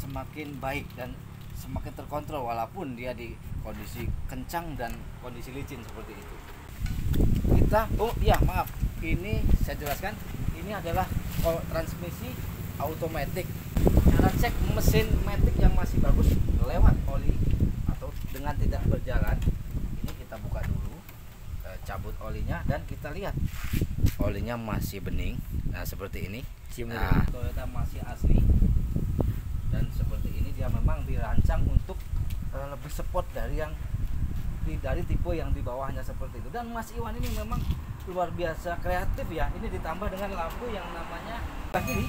semakin baik dan semakin terkontrol walaupun dia di kondisi kencang dan kondisi licin seperti itu. Ini saya jelaskan, ini adalah transmisi automatic. Cara cek mesin matic yang masih bagus lewat oli atau dengan tidak berjalan. Ini kita buka dulu, cabut olinya dan kita lihat olinya masih bening. Nah seperti ini. Nah, Toyota masih asli dan seperti ini. Dia memang dirancang untuk lebih sport dari tipe yang di bawahnya seperti itu. Dan Mas Iwan ini memang luar biasa kreatif ya. Ini ditambah dengan lampu yang namanya kiri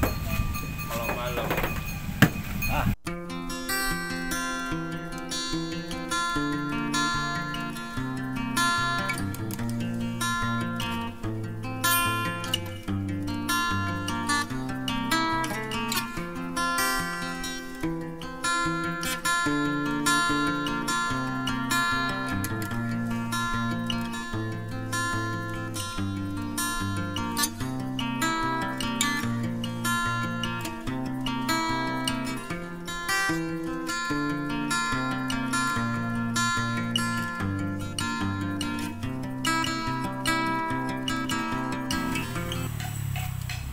kalau malam.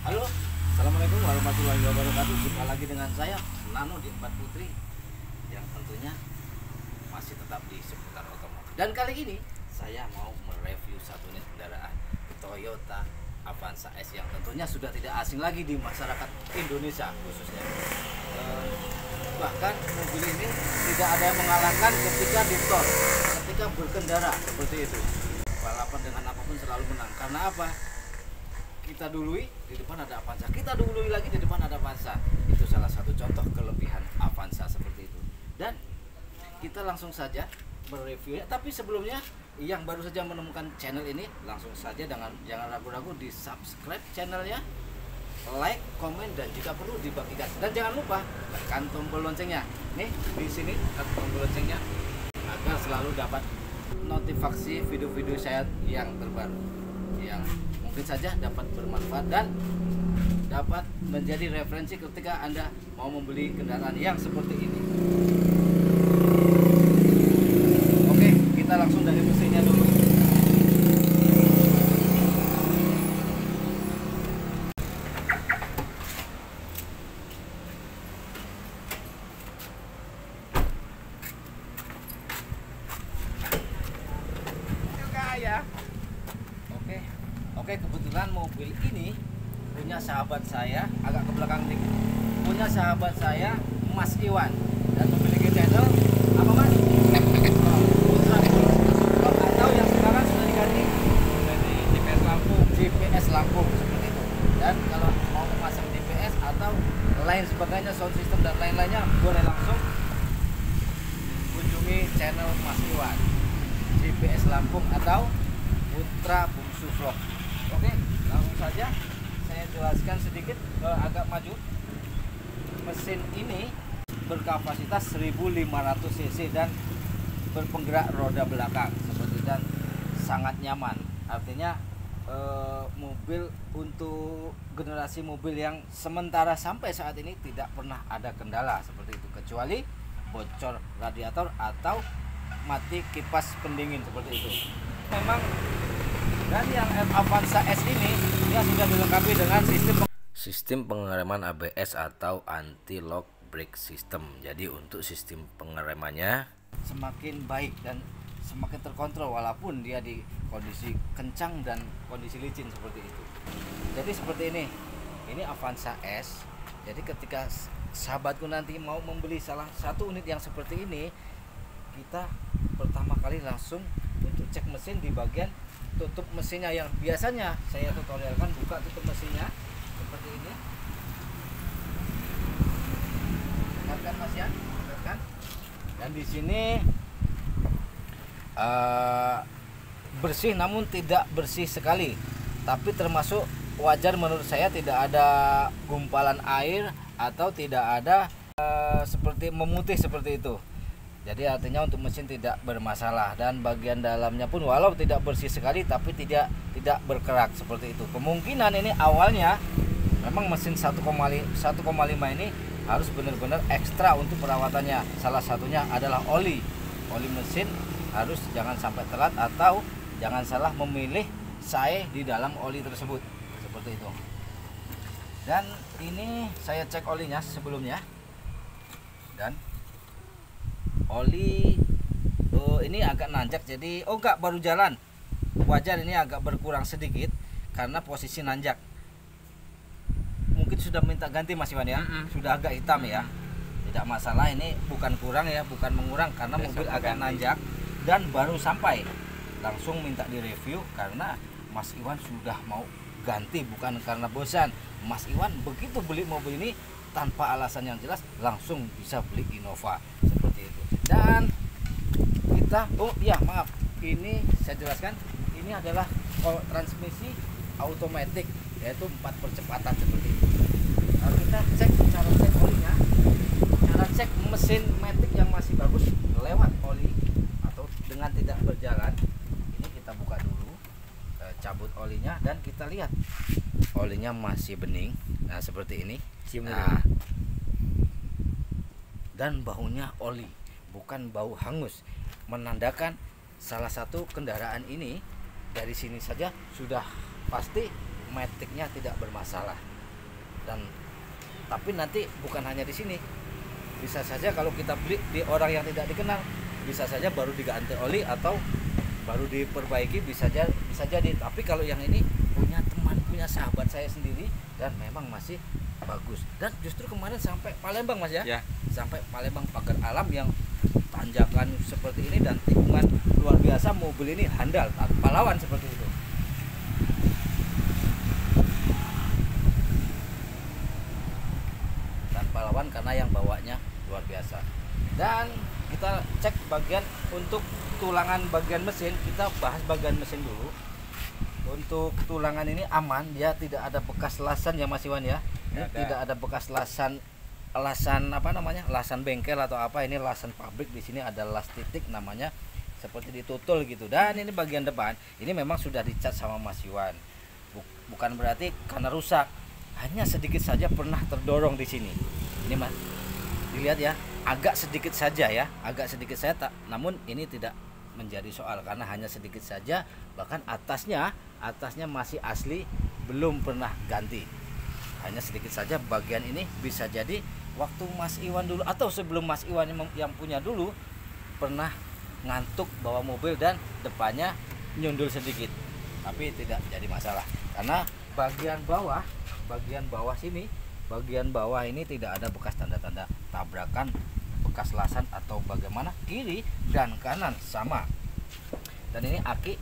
Halo, assalamualaikum warahmatullahi wabarakatuh. Jumpa lagi dengan saya Nano di Empat Putri, yang tentunya masih tetap di seputar otomotif. Dan kali ini saya mau mereview satu unit kendaraan Toyota Avanza S yang tentunya sudah tidak asing lagi di masyarakat Indonesia khususnya. Bahkan mobil ini tidak ada yang mengalahkan ketika di tol, ketika berkendara seperti itu. Balapan dengan apapun selalu menang. Karena apa? Kita dului, di depan ada Avanza, kita dului lagi, di depan ada Avanza. Itu salah satu contoh kelebihan Avanza seperti itu. Dan kita langsung saja mereview ya. Tapi sebelumnya yang baru saja menemukan channel ini, langsung saja jangan ragu-ragu di subscribe channelnya, like, komen, dan jika perlu dibagikan. Dan jangan lupa tekan tombol loncengnya. Nih di sini tekan tombol loncengnya agar selalu dapat notifikasi video-video saya yang terbaru, yang mungkin saja dapat bermanfaat dan dapat menjadi referensi ketika Anda mau membeli kendaraan yang seperti ini. Oke, kita langsung dari mesinnya dulu. Oke, kebetulan mobil ini punya sahabat saya, agak ke belakang dikit. Punya sahabat saya, Mas Iwan, dan memiliki channel apa Mas? Putra atau yang sekarang sudah diganti jadi GPS Lampung. GPS Lampung seperti itu. Dan kalau mau memasang GPS atau lain sebagainya, sound system dan lain-lainnya, boleh langsung kunjungi channel Mas Iwan, GPS Lampung atau Putra Bungsu Vlog. Oke, langsung saja saya jelaskan sedikit, agak maju. Mesin ini berkapasitas 1500 cc dan berpenggerak roda belakang seperti, dan sangat nyaman. Artinya mobil untuk generasi mobil yang sementara sampai saat ini tidak pernah ada kendala seperti itu, kecuali bocor radiator atau mati kipas pendingin seperti itu. Memang. Dan yang Avanza S ini dia sudah dilengkapi dengan sistem pengereman ABS atau anti lock brake system. Jadi untuk sistem pengeremannya semakin baik dan semakin terkontrol walaupun dia di kondisi kencang dan kondisi licin seperti itu. Jadi seperti ini. Ini Avanza S. Jadi ketika sahabatku nanti mau membeli salah satu unit yang seperti ini, kita pertama kali langsung untuk cek mesin di bagian tutup mesinnya, yang biasanya saya tutorialkan buka tutup mesinnya seperti ini. Lihat Mas ya, kan? Dan di sini bersih namun tidak bersih sekali, tapi termasuk wajar menurut saya. Tidak ada gumpalan air atau tidak ada seperti memutih seperti itu. Jadi artinya untuk mesin tidak bermasalah, dan bagian dalamnya pun walau tidak bersih sekali tapi tidak berkerak seperti itu. Kemungkinan ini awalnya memang mesin 1,5 ini harus benar-benar ekstra untuk perawatannya. Salah satunya adalah oli mesin, harus jangan sampai telat atau jangan salah memilih sae di dalam oli tersebut, seperti itu. Dan ini saya cek olinya sebelumnya, dan oli ini agak nanjak, jadi enggak, baru jalan, wajar ini agak berkurang sedikit karena posisi nanjak. Mungkin sudah minta ganti Mas Iwan ya, sudah agak hitam ya, tidak masalah, ini bukan kurang ya, bukan mengurang, karena mobil agak nanjak dan baru sampai, langsung minta direview karena Mas Iwan sudah mau ganti, bukan karena bosan. Mas Iwan begitu beli mobil ini tanpa alasan yang jelas, langsung bisa beli Innova, seperti itu. Dan kita, oh iya maaf, ini saya jelaskan, ini adalah transmisi automatic, yaitu 4 percepatan seperti itu. Lalu kita cek, cara cek olinya, cara cek mesin matic yang masih bagus lewat oli atau dengan tidak berjalan. Ini kita buka dulu, cabut olinya, dan kita lihat olinya masih bening. Nah seperti ini. Nah, dan baunya oli, bukan bau hangus, menandakan salah satu kendaraan ini dari sini saja sudah pasti maticnya tidak bermasalah. Dan tapi nanti bukan hanya di sini, bisa saja kalau kita beli di orang yang tidak dikenal, bisa saja baru diganti oli atau baru diperbaiki, bisa jadi. Tapi kalau yang ini punya teman, punya sahabat saya sendiri, dan memang masih bagus. Dan justru kemarin sampai Palembang Mas ya, sampai Palembang, pagar alam yang tanjakan seperti ini dan tikungan luar biasa, mobil ini handal tanpa lawan seperti itu. Tanpa lawan karena yang bawanya luar biasa. Dan kita cek bagian untuk tulangan bagian mesin, kita bahas bagian mesin dulu. Untuk tulangan ini aman, dia tidak ada bekas lasan ya Mas Iwan ya. Ini tidak ada bekas lasan apa namanya, lasan bengkel atau apa, ini lasan pabrik. Di sini ada las titik namanya, seperti ditutul gitu. Dan ini bagian depan ini memang sudah dicat sama Mas Iwan, bukan berarti karena rusak, hanya sedikit saja pernah terdorong di sini. Ini Mas, dilihat ya, agak sedikit saja ya, agak sedikit saja, namun ini tidak menjadi soal karena hanya sedikit saja. Bahkan atasnya masih asli, belum pernah ganti, hanya sedikit saja. Bagian ini bisa jadi waktu Mas Iwan dulu atau sebelum Mas Iwan yang punya dulu pernah ngantuk bawa mobil dan depannya nyundul sedikit, tapi tidak jadi masalah karena bagian bawah sini, bagian bawah ini tidak ada bekas tanda-tanda tabrakan, bekas lasan atau bagaimana. Kiri dan kanan sama. Dan ini aki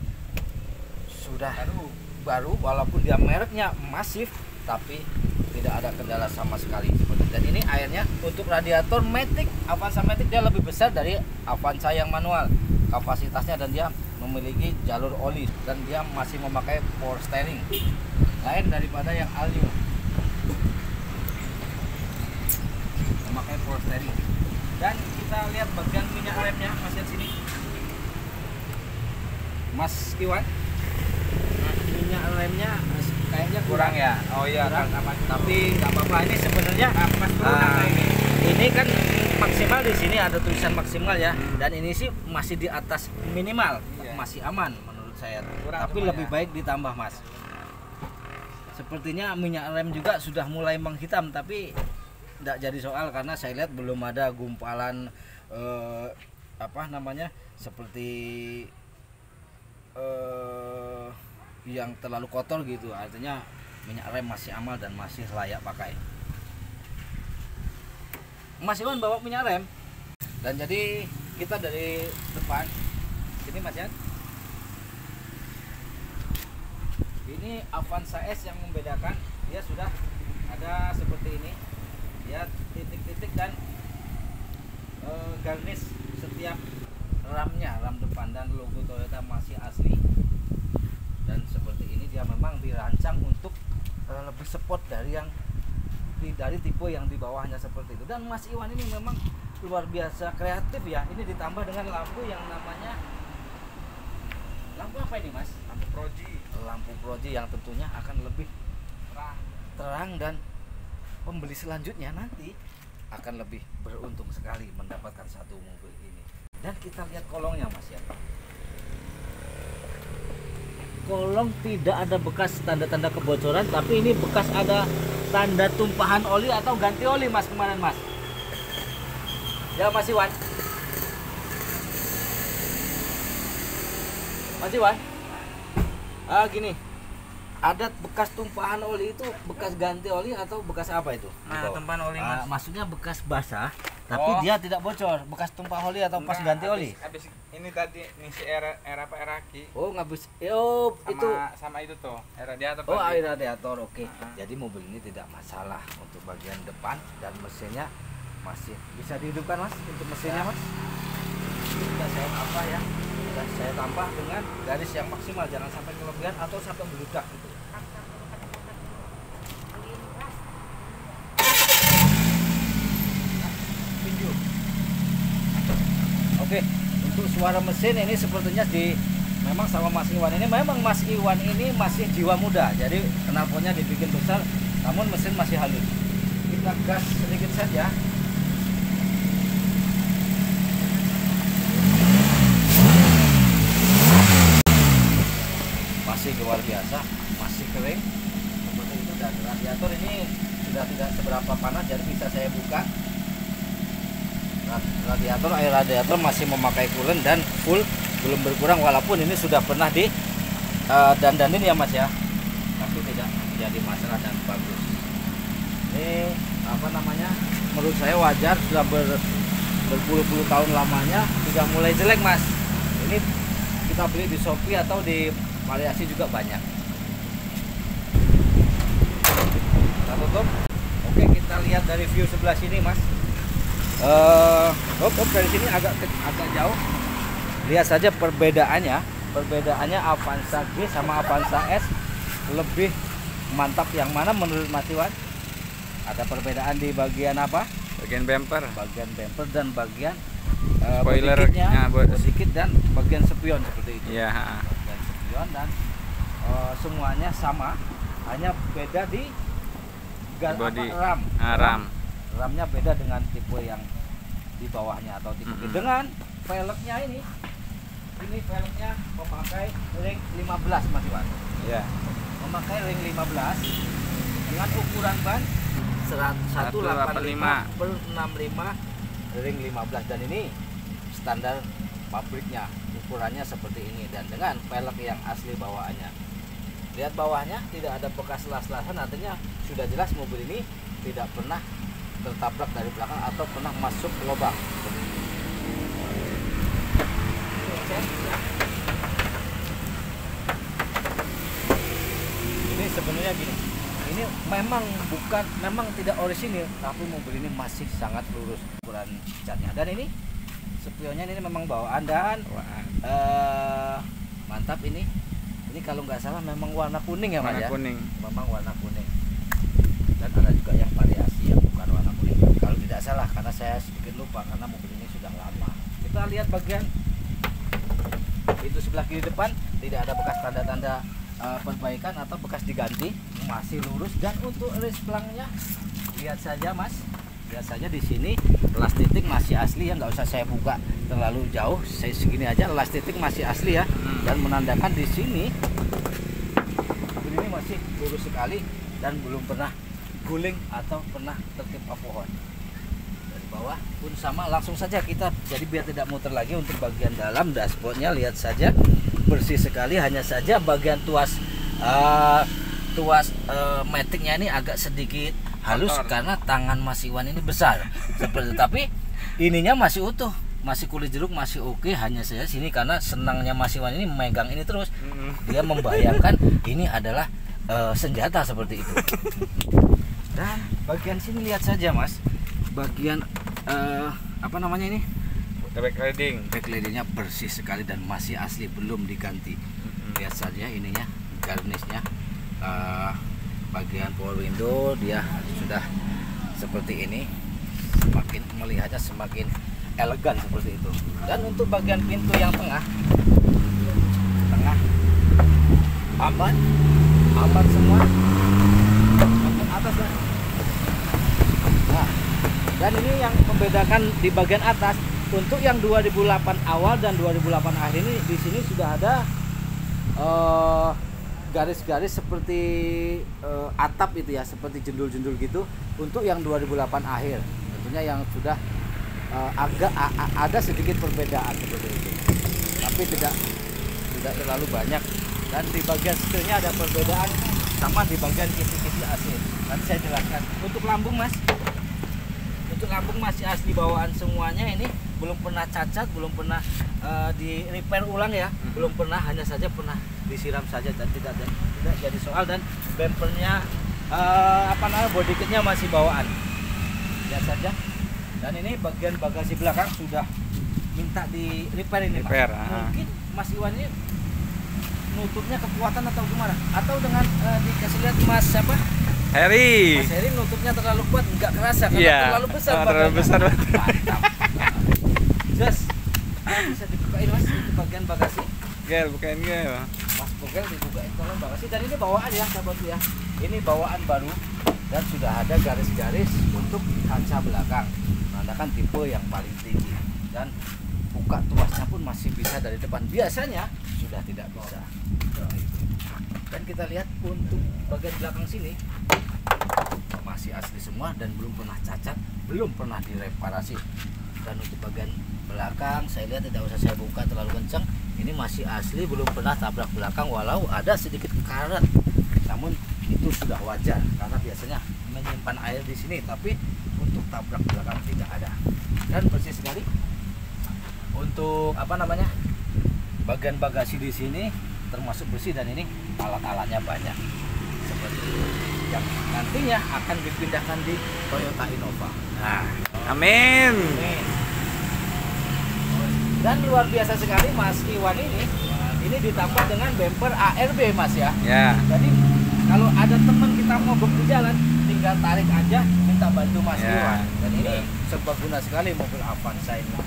sudah baru walaupun dia mereknya masif, tapi tidak ada kendala sama sekali seperti. Dan ini airnya untuk radiator Matic, Avanza Matic, dia lebih besar dari Avanza yang manual kapasitasnya, dan dia memiliki jalur oli, dan dia masih memakai power steering lain daripada yang All New, memakai power steering. Dan kita lihat bagian minyak remnya, masih di sini Mas Iwan. Minyak remnya kayaknya kurang ya. Oh iya, tapi nggak apa-apa. Ini sebenarnya ini kan maksimal, di sini ada tulisan maksimal ya, dan ini sih masih di atas minimal, masih aman menurut saya. Tapi lebih baik ditambah Mas. Sepertinya minyak rem juga sudah mulai menghitam, tapi tidak jadi soal karena saya lihat belum ada gumpalan apa namanya, seperti yang terlalu kotor gitu. Artinya minyak rem masih aman dan masih layak pakai. Mas Iwan bawa minyak rem, dan jadi kita dari depan sini Mas Iwan, ini Avanza S yang membedakan, dia sudah ada seperti ini ya, titik-titik dan garnish setiap ramnya, ram depan, dan logo Toyota masih asli. Dan seperti ini dia memang dirancang untuk lebih sport dari tipe yang di bawahnya seperti itu. Dan Mas Iwan ini memang luar biasa kreatif ya. Ini ditambah dengan lampu yang namanya lampu apa ini Mas? Lampu proji. Lampu proji yang tentunya akan lebih terang, dan pembeli selanjutnya nanti akan lebih beruntung sekali mendapatkan satu mobil ini. Dan kita lihat kolongnya Mas ya. Kolong tidak ada bekas tanda-tanda kebocoran, tapi ini bekas ada tanda tumpahan oli atau ganti oli Mas kemarin Mas. Ya Mas Iwan. Mas Iwan. Gini. Ada bekas tumpahan oli itu bekas ganti oli atau bekas apa itu? Nah, tumpahan oli Mas. Maksudnya bekas basah, tapi dia tidak bocor. Bekas tumpah oli atau pas ganti oli? Habis ini tadi ngisi air apa air aki. Oh, ngabis. Oh, itu sama itu tuh, air radiator. Oh, air radiator. Oke. Jadi mobil ini tidak masalah untuk bagian depan dan mesinnya masih bisa dihidupkan Mas untuk mesinnya Mas. Sudah saya tambah ya. Sudah saya tambah dengan garis yang maksimal, jangan sampai kelebihan atau sampai meludak gitu. Oke, untuk suara mesin ini sepertinya memang sama Mas Iwan ini, memang Mas Iwan ini masih jiwa muda, jadi knalpotnya dibikin besar, namun mesin masih halus. Kita gas sedikit saja. Masih luar biasa, masih kering seperti itu, dan radiator ini sudah tidak seberapa panas, jadi bisa saya buka. Radiator, air radiator masih memakai coolant dan full, belum berkurang, walaupun ini sudah pernah di dandanin ya Mas ya, tapi tidak menjadi masalah dan bagus. Ini apa namanya, menurut saya wajar, sudah berpuluh-puluh tahun lamanya sudah mulai jelek Mas. Ini kita beli di Shopee atau di variasi juga banyak. Kita tutup. Oke, kita lihat dari view sebelah sini Mas. Dari sini agak jauh. Lihat saja perbedaannya Avanza G sama Avanza S lebih mantap yang mana menurut Mas Iwan? Ada perbedaan di bagian apa? Bagian bumper Dan bagian spoiler sedikit dan bagian spion seperti itu. Iya, Bagian spion dan semuanya sama, hanya beda di body, ram. Ramnya beda dengan tipe yang di bawahnya atau tipe dengan velgnya ini velgnya memakai ring 15 Mas Iwan. Iya. Memakai ring 15 dengan ukuran ban 185/65 ring 15, dan ini standar pabriknya, ukurannya seperti ini, dan dengan velg yang asli bawaannya. Lihat bawahnya tidak ada bekas las-lasan, artinya sudah jelas mobil ini tidak pernah tertabrak dari belakang atau pernah masuk ke lubang. Ini sebenarnya gini, ini memang tidak orisinil, tapi mobil ini masih sangat lurus ukuran catnya. Dan ini spionnya ini memang bawaan dan mantap ini. Ini kalau nggak salah memang warna kuning ya Mas ya? Kuning. Memang warna kuning. Dan ada juga yang variasi yang bukan warna kuning, kalau tidak salah, karena saya sedikit lupa karena mobil ini sudah lama. Kita lihat bagian itu sebelah kiri depan, tidak ada bekas tanda-tanda perbaikan atau bekas diganti, masih lurus. Dan untuk ris plangnya lihat saja Mas, lihat saja di sini las titik masih asli ya, nggak usah saya buka terlalu jauh, saya segini aja, las titik masih asli ya. Dan menandakan di sini mobil ini masih lurus sekali dan belum pernah guling atau pernah tertimpa pohon. Dari bawah pun sama, langsung saja kita, jadi biar tidak muter lagi, untuk bagian dalam dashboardnya lihat saja bersih sekali, hanya saja bagian tuas maticnya ini agak sedikit halus karena tangan Mas Iwan ini besar seperti, tapi ininya masih utuh, masih kulit jeruk, masih oke. Hanya saja sini karena senangnya Mas Iwan ini memegang ini terus, dia membayangkan ini adalah senjata seperti itu. Dan bagian sini lihat saja Mas, bagian apa namanya ini, backlightingnya bersih sekali dan masih asli, belum diganti. Lihat saja ininya, garnishnya, bagian power window dia sudah seperti ini, semakin melihatnya semakin elegan seperti itu. Dan untuk bagian pintu yang tengah aman semua, bagian atas lah. Nah, Dan ini yang membedakan di bagian atas. Untuk yang 2008 awal dan 2008 akhir ini di sini sudah ada garis-garis seperti atap itu ya, seperti jendul-jendul gitu. Untuk yang 2008 akhir tentunya yang sudah agak ada sedikit perbedaan seperti itu, tapi tidak terlalu banyak. Dan di bagian setelahnya ada perbedaan sama di bagian kisi-kisi AC. Nanti saya jelaskan. Untuk lambung mas, untuk lambung masih asli bawaan semuanya, ini belum pernah cacat, belum pernah di repair ulang ya, belum pernah, hanya saja pernah disiram saja dan tidak jadi soal. Dan bumpernya body kitnya masih bawaan ya saja. Dan ini bagian bagasi belakang sudah minta di repair ini repair, mas. Mungkin Mas Iwan ini nutupnya kekuatan atau gimana, atau dengan dikasih lihat Mas siapa Heri. Mas Heri nutupnya terlalu kuat, nggak kerasa karena Iya, terlalu besar. terlalu besar. Mantap. Just bisa dibukain mas itu bagian bagasi. Gel, bukain gel. Mas Bogel dibukain kolom bagasi. Dan ini bawaan ya sahabat ya. Ini bawaan baru dan sudah ada garis-garis untuk kaca belakang. Menandakan tipe yang paling tinggi. Dan buka tuasnya pun masih bisa dari depan. Biasanya sudah tidak bisa. Dan kita lihat untuk bagian belakang sini masih asli semua dan belum pernah cacat, belum pernah direparasi. Dan untuk bagian belakang saya lihat tidak usah saya buka terlalu kencang, ini masih asli, belum pernah tabrak belakang, walau ada sedikit karat, namun itu sudah wajar karena biasanya menyimpan air di sini, tapi untuk tabrak belakang tidak ada. Dan bersih sekali. Untuk bagian bagasi di sini termasuk bersih, dan ini alat-alatnya banyak seperti yang nantinya akan dipindahkan di Toyota Innova. Nah, Amin. dan luar biasa sekali Mas Iwan ini ditambah dengan bumper ARB mas ya. Ya. Jadi kalau ada teman kita mau di jalan, tinggal tarik aja, minta bantu Mas Ya. Iwan. Dan ini serbaguna sekali mobil Avanza ini,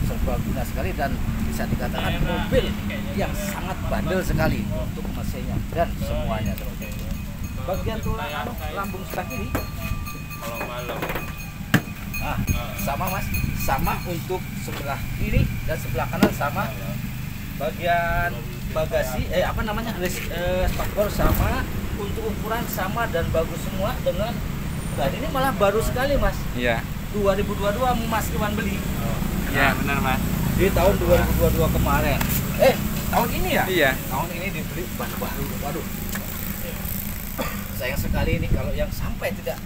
serbaguna sekali, dan bisa dikatakan mobil yang sangat bandel sekali untuk mesinnya dan semuanya seperti itu. Bagian tulang lambung sebelah kiri Kalau malam. sama mas, sama untuk sebelah kiri dan sebelah kanan sama. Bagian bagasi spakbor sama, untuk ukuran sama dan bagus semua. Dengan dan ini malah baru sekali mas, Iya. 2022 Mas Iwan beli Iya, benar Mas. di tahun 2022 kemarin. Tahun ini ya? Iya. Tahun ini dibeli baru. Waduh. Sayang sekali ini kalau yang sampai tidak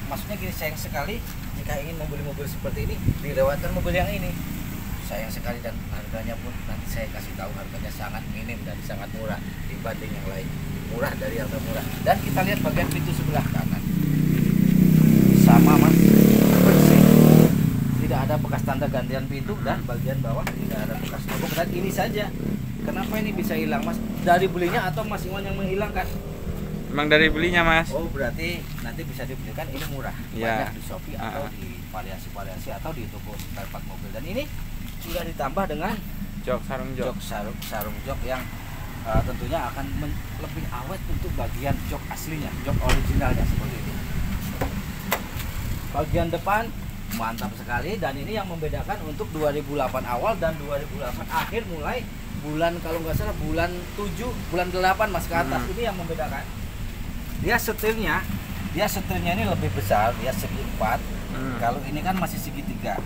maksudnya gini, sayang sekali jika ingin membeli mobil seperti ini dilewatkan mobil yang ini. Sayang sekali, dan harganya pun nanti saya kasih tahu, harganya sangat minim dan sangat murah dibanding yang lain. Murah dari yang termurah. Dan kita lihat bagian pintu sebelah kanan. Sama mas, bersih. Tidak ada bekas tanda gantian pintu, dan bagian bawah tidak ada bekas logo. Dan ini saja. Kenapa ini bisa hilang mas? Dari belinya atau Mas Iwan yang menghilangkan? Emang dari belinya Mas. Oh, berarti nanti bisa dibelikan, ini murah. Iya. Banyak di Shopee atau di variasi-variasi atau di toko spare part mobil. Dan ini sudah ditambah dengan Jok, sarung jok. sarung jok yang tentunya akan lebih awet untuk bagian jok aslinya, jok originalnya seperti ini. Bagian depan mantap sekali, dan ini yang membedakan untuk 2008 awal dan 2008 akhir, mulai bulan, kalau nggak salah bulan 7, bulan 8 mas ke atas. Ini yang membedakan. Dia setirnya ini lebih besar, dia segi 4. Kalau ini kan masih segitiga.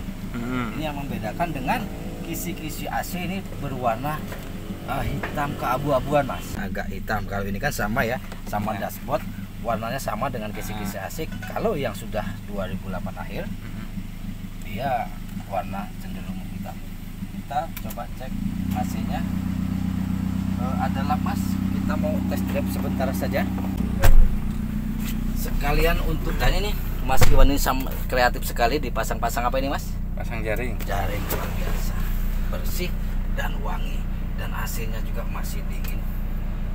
Ini yang membedakan dengan kisi-kisi AC ini berwarna hitam keabu-abuan mas, agak hitam. Kalau ini kan sama ya, sama dashboard, warnanya sama dengan kisi-kisi AC. Kalau yang sudah 2008 akhir, dia warna cenderung hitam. Kita coba cek AC-nya. Ada lap mas, kita mau test drive sebentar saja. Sekalian untuk tanya nih, Mas Iwan ini kreatif sekali, dipasang-pasang apa ini mas? Pasang jaring. Jaring luar biasa, bersih dan wangi, dan AC-nya juga masih dingin.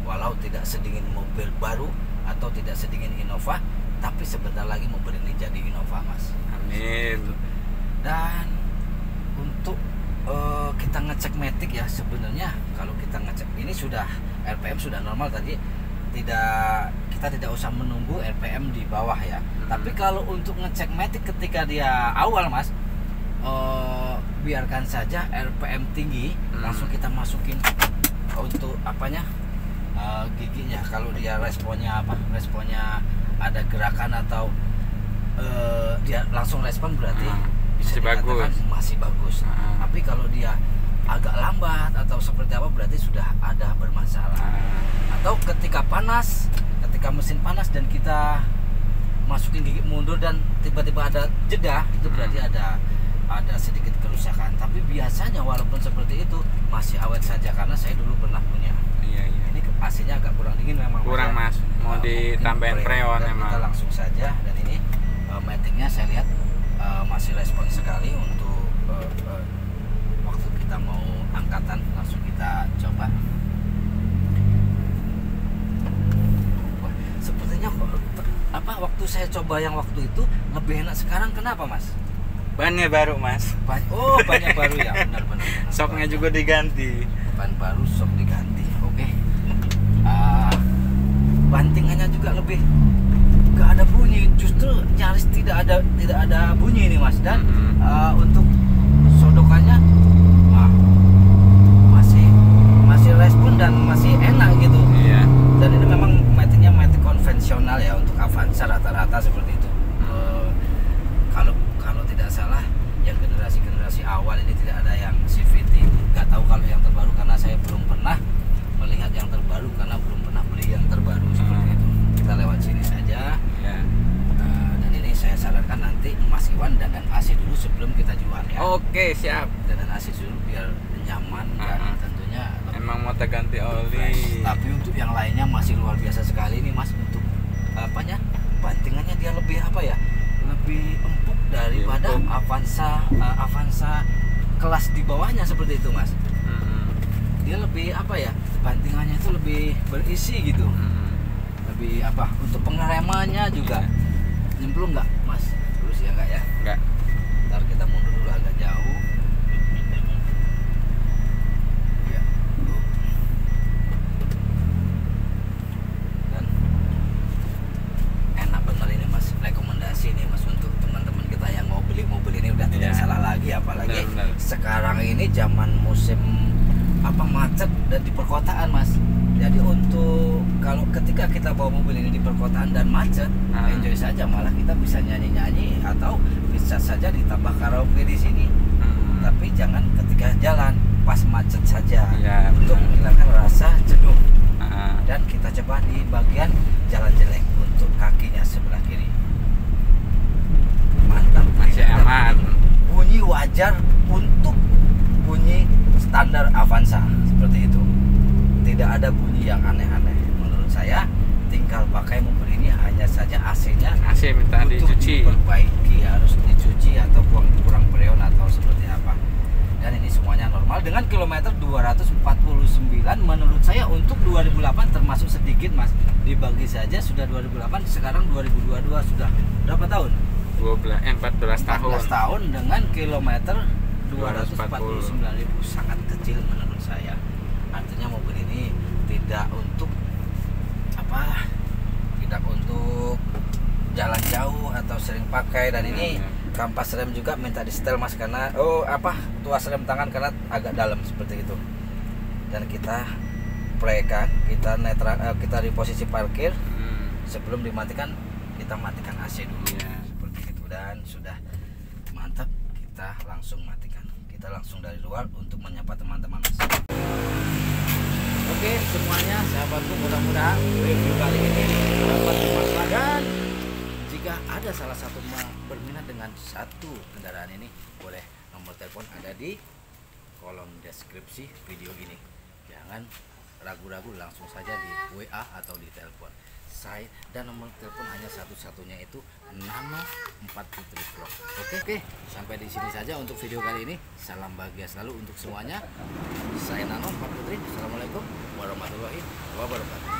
Walau tidak sedingin mobil baru atau tidak sedingin Innova, tapi sebentar lagi mobil ini jadi Innova mas. Amin. Dan untuk kita ngecek matic ya, sebenarnya kalau kita ngecek ini sudah RPM sudah normal tadi kita tidak usah menunggu RPM di bawah ya. Tapi kalau untuk ngecek matic ketika dia awal Mas, biarkan saja RPM tinggi, langsung kita masukin untuk apanya, giginya. Kalau dia responnya ada gerakan atau dia langsung respon, berarti bisa dikatakan masih bagus. Tapi kalau dia agak lambat atau seperti apa, berarti sudah ada bermasalah. Atau ketika mesin panas dan kita masukin gigi mundur dan tiba-tiba ada jeda, itu berarti ada sedikit kerusakan. Tapi biasanya walaupun seperti itu masih awet saja, karena saya dulu pernah punya. Iya. Ini AC-nya agak kurang dingin memang. Kurang Mas, mau ditambahin freon memang. Kita langsung saja, dan ini matic-nya saya lihat masih respon sekali untuk waktu kita mau angkatan. Langsung kita coba. Wah, sepertinya waktu saya coba yang waktu itu lebih enak sekarang. Kenapa Mas? Bannya baru Mas. Banyak baru ya, benar-benar. Soknya juga diganti. Ban baru, sok diganti. Oke. Bantingannya juga lebih gak ada bunyi, justru nyaris tidak ada bunyi ini Mas. Dan untuk sodokannya masih respon dan masih enak gitu. Iya. Dan ini memang matic-nya matic konvensional ya, untuk Avanza rata-rata seperti itu. Kalau tidak salah yang generasi awal ini tidak ada yang CVT. Nggak tahu kalau yang terbaru, karena saya belum pernah melihat yang terbaru, karena belum pernah beli yang terbaru seperti itu. Kita lewat sini saja. Ya. Dan ini saya sarankan nanti Mas Iwan dandan AC dulu sebelum kita jual ya. Oke, siap. Dandan AC dulu biar nyaman dan tentunya Emang mau ganti oli. fresh. Tapi untuk yang lainnya masih luar biasa sekali nih Mas. Untuk bantingannya dia lebih lebih empuk daripada Avanza kelas di bawahnya seperti itu Mas. Dia lebih bantingannya itu lebih berisi gitu. Lebih untuk pengeremannya juga nyemplung nggak Mas? Terus ya nggak ya? Enggak. Ntar kita mundur dulu agak jauh. Ya. Dan enak bener ini Mas. Rekomendasi nih Mas untuk teman-teman kita yang mau beli mobil ini, udah tidak salah lagi. Apalagi benar. sekarang ini zaman musim macet dan di perkotaan Mas. Jadi untuk kalau ketika kita bawa mobil ini di perkotaan dan macet, enjoy saja, malah kita bisa nyanyi-nyanyi atau bisa saja ditambah karaoke di sini. Tapi jangan ketika jalan, pas macet saja, Ya, untuk menghilangkan rasa jenuh. Dan kita coba di bagian jalan jelek untuk kakinya sebelah kiri. Mantap, Masih aman. bunyi wajar untuk bunyi standar Avanza seperti itu. Tidak ada bunyi yang aneh-aneh menurut saya. Tinggal pakai mobil ini hanya saja AC-nya minta dicuci. diperbaiki, harus dicuci atau kurang freon atau seperti apa. Dan ini semuanya normal dengan kilometer 249 menurut saya. Untuk 2008 termasuk sedikit Mas. Dibagi saja sudah 2008, sekarang 2022 sudah berapa tahun? 14 tahun. 14 tahun dengan kilometer 249.000, sangat kecil menurut saya. Artinya mobil ini tidak untuk jalan jauh atau sering pakai. Dan ini kampas rem juga minta di setel Mas, karena tuas rem tangan karena agak dalam seperti itu. Dan kita prekan, kita netral, kita di posisi parkir. Sebelum dimatikan, kita matikan AC dulu seperti itu. Dan sudah mantap, kita langsung matikan. Kita langsung dari luar untuk menyapa teman-teman Mas. Oke semuanya, sahabatku, mudah-mudahan review kali ini dapat bermanfaat. Dan jika ada salah satu berminat dengan satu kendaraan ini, boleh nomor telepon ada di kolom deskripsi video ini. Jangan ragu-ragu, langsung saja di WA atau di telepon saya. Dan nomor telepon hanya satu-satunya, itu Nano 4 Putri Vlog. Oke, sampai di sini saja untuk video kali ini. Salam bahagia selalu untuk semuanya. Saya Nano 4 Putri. Assalamualaikum warahmatullahi wabarakatuh.